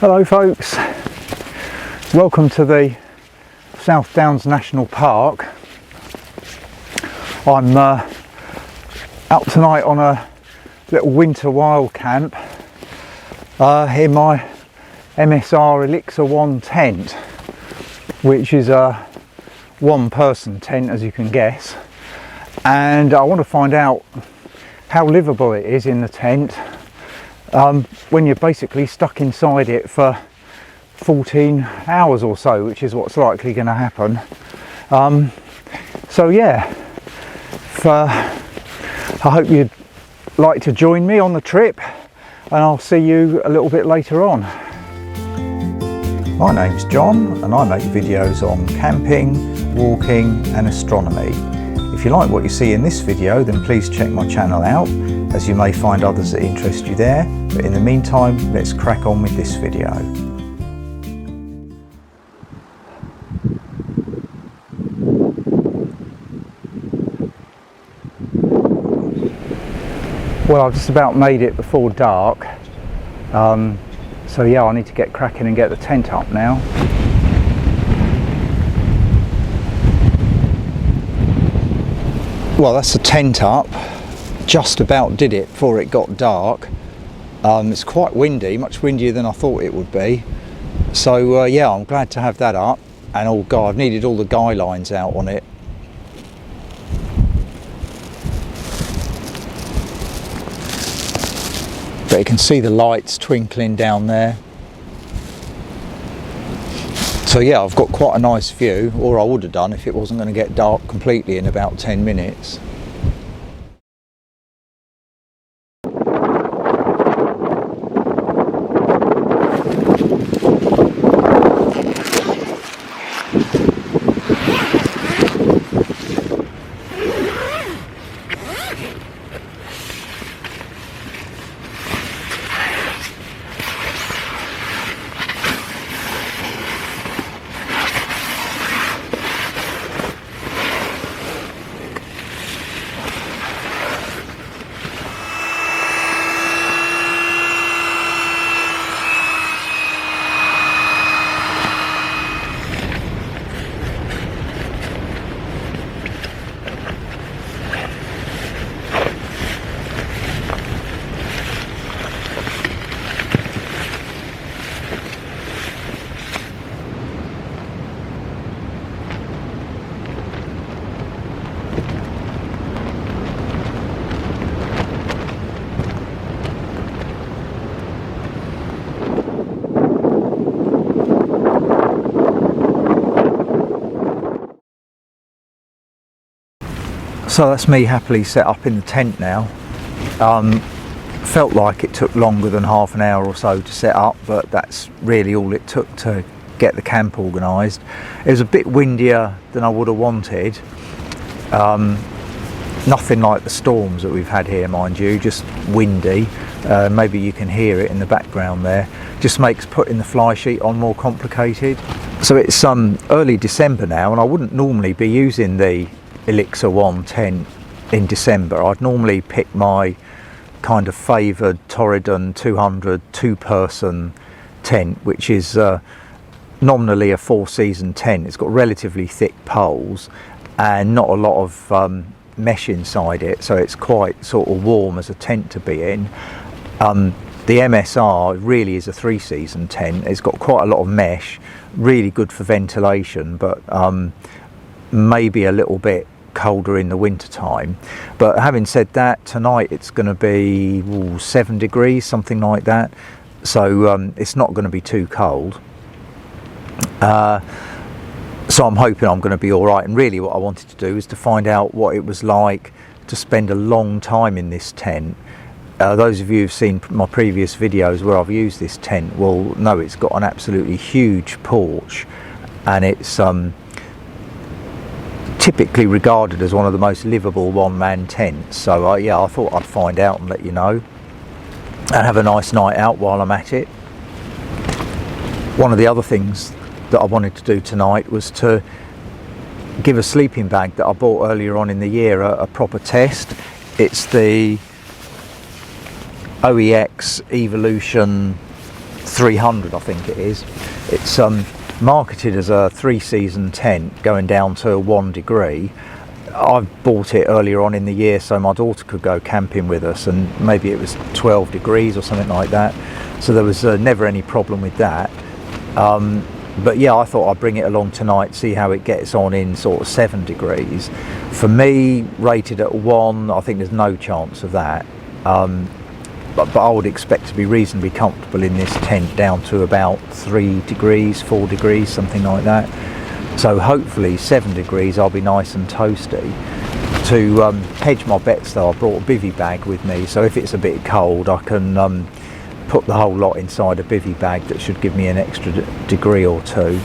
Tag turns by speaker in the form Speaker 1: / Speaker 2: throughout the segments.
Speaker 1: Hello folks, welcome to the South Downs National Park. I'm out tonight on a little winter wild camp in my MSR Elixir 1 tent, which is a one-person tent, as you can guess, and I want to find out how livable it is in the tent when you're basically stuck inside it for 14 hours or so, which is what's likely going to happen. So yeah, I hope you'd like to join me on the trip, and I'll see you a little bit later on. My name's John and I make videos on camping, walking and astronomy. If you like what you see in this video, then please check my channel out, as you may find others that interest you there. But in the meantime, let's crack on with this video. Well, I've just about made it before dark, so yeah, I need to get cracking and get the tent up now. Well, that's the tent up. Just about did it before it got dark. It's quite windy, much windier than I thought it would be. So yeah, I'm glad to have that up. And oh god, I've needed all the guy lines out on it. But you can see the lights twinkling down there. So yeah, I've got quite a nice view, or I would have done if it wasn't going to get dark completely in about 10 minutes. So that's me happily set up in the tent now. Felt like it took longer than half an hour or so to set up, but that's really all it took to get the camp organised. It was a bit windier than I would have wanted. Nothing like the storms that we've had here, mind you, just windy. Maybe you can hear it in the background there. Just makes putting the fly sheet on more complicated. So it's early December now, and I wouldn't normally be using the Elixir 1 tent in December. I'd normally pick my kind of favoured Torridon 200 two-person tent, which is nominally a 4-season tent. It's got relatively thick poles and not a lot of mesh inside it, so it's quite sort of warm as a tent to be in. The MSR really is a 3-season tent. It's got quite a lot of mesh, really good for ventilation, but maybe a little bit colder in the winter time. But having said that, tonight it's going to be 7 degrees, something like that, so it's not going to be too cold. So I'm hoping I'm going to be all right, and really what I wanted to do is to find out what it was like to spend a long time in this tent. Those of you who've seen my previous videos where I've used this tent will know it's got an absolutely huge porch, and it's typically regarded as one of the most livable one-man tents. So yeah, I thought I'd find out and let you know, and have a nice night out while I'm at it. One of the other things that I wanted to do tonight was to give a sleeping bag that I bought earlier on in the year a proper test. It's the OEX Evolution 300, I think it is. It's marketed as a 3-season tent going down to 1 degree. I bought it earlier on in the year so my daughter could go camping with us, and maybe it was 12 degrees or something like that, so there was never any problem with that. But yeah, I thought I'd bring it along tonight, see how it gets on in sort of 7 degrees. For me, rated at 1, I think there's no chance of that. But I would expect to be reasonably comfortable in this tent down to about 3 degrees, 4 degrees, something like that. So hopefully 7 degrees I'll be nice and toasty. To hedge my bets though, I brought a bivvy bag with me, so if it's a bit cold I can put the whole lot inside a bivvy bag. That should give me an extra degree or two.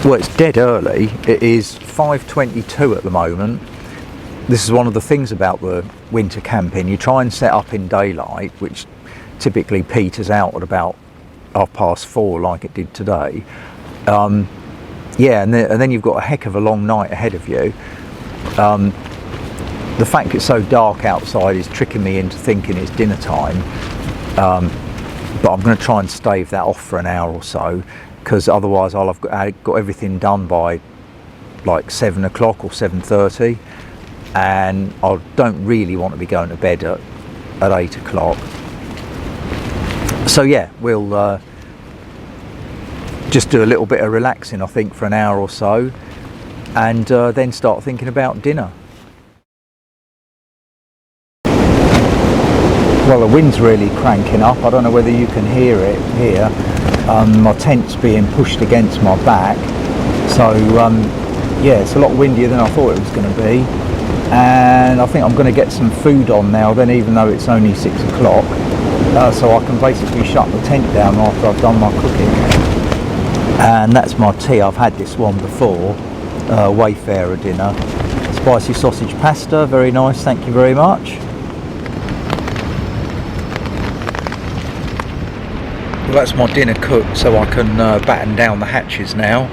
Speaker 1: Well, it's dead early. It is 5:22 at the moment. This is one of the things about the winter camping. You try and set up in daylight, which typically peters out at about 4:30 like it did today. Yeah, and then you've got a heck of a long night ahead of you. The fact it's so dark outside is tricking me into thinking it's dinner time. But I'm going to try and stave that off for an hour or so, because otherwise I'll have got everything done by like 7 o'clock or 7:30, and I don't really want to be going to bed at 8 o'clock. So yeah, we'll just do a little bit of relaxing, I think, for an hour or so, and then start thinking about dinner. Well, the wind's really cranking up. I don't know whether you can hear it here. My tent's being pushed against my back, so yeah, it's a lot windier than I thought it was going to be. And I think I'm going to get some food on now then, even though it's only 6 o'clock, so I can basically shut the tent down after I've done my cooking. And that's my tea. I've had this one before, Wayfarer dinner. Spicy sausage pasta, very nice, thank you very much. Well, that's my dinner cooked, so I can batten down the hatches now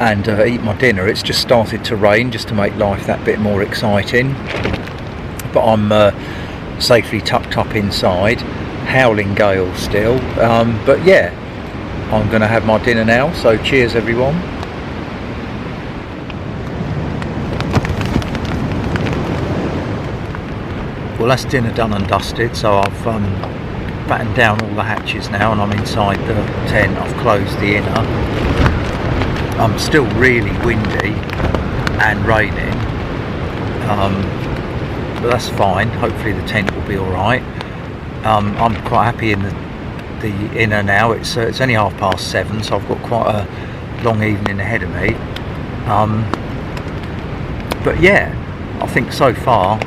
Speaker 1: and eat my dinner. It's just started to rain, just to make life that bit more exciting, but I'm safely tucked up inside. Howling gale still, but yeah, I'm going to have my dinner now, so cheers everyone. Well, that's dinner done and dusted, so I've battened down all the hatches now and I'm inside the tent. I've closed the inner. I'm still really windy and raining, but that's fine. Hopefully the tent will be alright. I'm quite happy in the inner now. It's only 7:30, so I've got quite a long evening ahead of me. But yeah, I think so far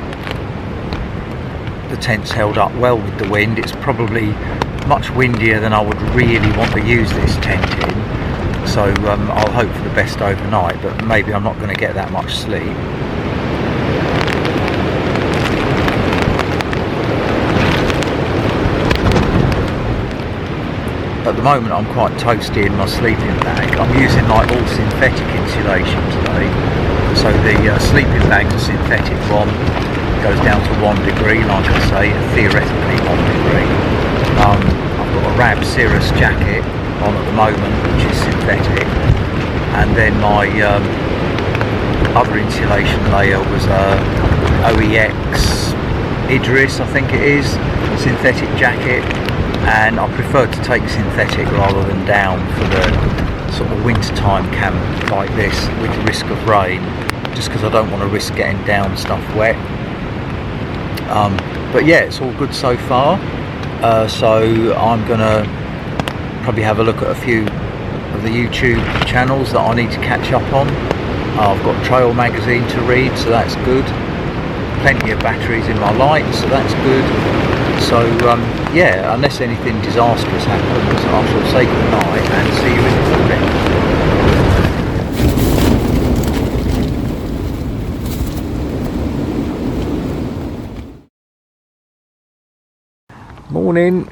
Speaker 1: the tent's held up well with the wind. It's probably much windier than I would really want to use this tent in, so I'll hope for the best overnight, but maybe I'm not going to get that much sleep. At the moment I'm quite toasty in my sleeping bag. I'm using like all synthetic insulation today, so the sleeping bag, the synthetic one, goes down to 1 degree, like I say, theoretically 1 degree. I've got a Rab Cirrus jacket on at the moment, which is synthetic, and then my other insulation layer was a OEX Idris, I think it is, synthetic jacket, and I prefer to take synthetic rather than down for the sort of wintertime camp like this with the risk of rain, just because I don't want to risk getting down stuff wet. But yeah, it's all good so far, so I'm gonna probably have a look at a few of the YouTube channels that I need to catch up on. I've got Trail magazine to read, so that's good. Plenty of batteries in my light, so that's good. So yeah, unless anything disastrous happens, I shall say goodnight and see you in the morning. Morning.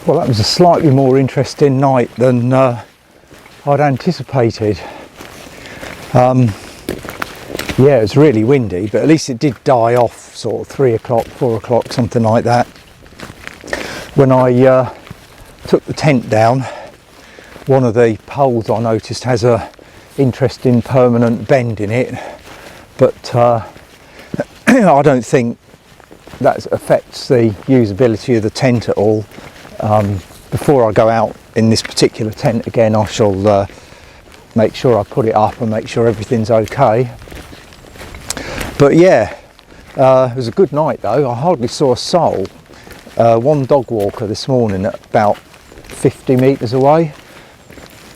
Speaker 1: Well, that was a slightly more interesting night than I'd anticipated. Yeah, it was really windy, but at least it did die off sort of 3 o'clock, 4 o'clock, something like that. When I took the tent down, one of the poles I noticed has a interesting permanent bend in it, but I don't think that affects the usability of the tent at all. Before I go out in this particular tent again, I shall make sure I put it up and make sure everything's okay. But yeah, it was a good night though. I hardly saw a soul. One dog walker this morning at about 50 metres away.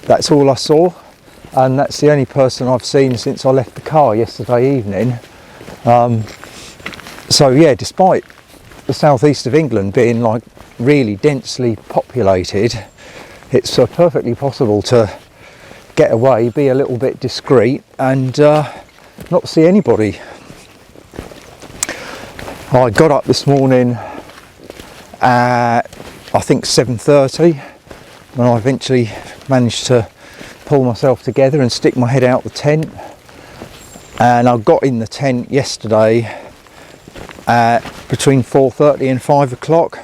Speaker 1: That's all I saw, and that's the only person I've seen since I left the car yesterday evening. So yeah, despite the southeast of England being like really densely populated, it's perfectly possible to get away, be a little bit discreet and not see anybody. I got up this morning at I think 7:30 when I eventually managed to pull myself together and stick my head out the tent, and I got in the tent yesterday at between 4:30 and 5 o'clock.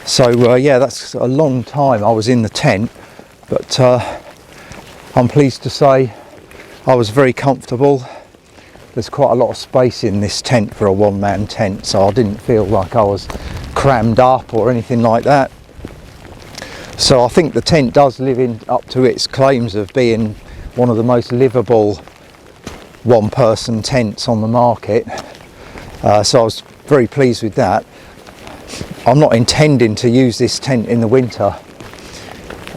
Speaker 1: So yeah, that's a long time I was in the tent, but I'm pleased to say I was very comfortable. There's quite a lot of space in this tent for a one-man tent, so I didn't feel like I was crammed up or anything like that. So I think the tent does live up to its claims of being one of the most livable one-person tents on the market. So I was very pleased with that. I'm not intending to use this tent in the winter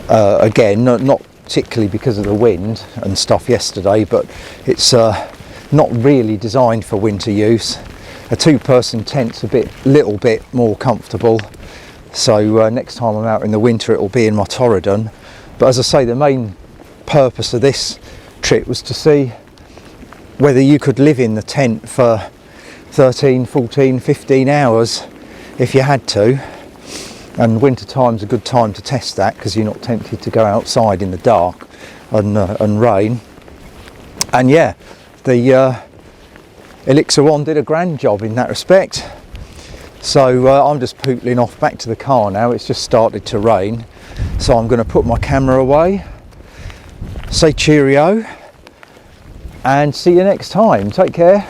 Speaker 1: again, not particularly because of the wind and stuff yesterday, but it's not really designed for winter use. A two-person tent's a little bit more comfortable, so next time I'm out in the winter it'll be in my Torridon. But as I say, the main purpose of this trip was to see whether you could live in the tent for 13, 14, 15 hours if you had to, and winter time's a good time to test that because you're not tempted to go outside in the dark and rain. And yeah, the Elixir one did a grand job in that respect. So I'm just pootling off back to the car now. It's just started to rain, so I'm going to put my camera away, say cheerio, and see you next time. Take care.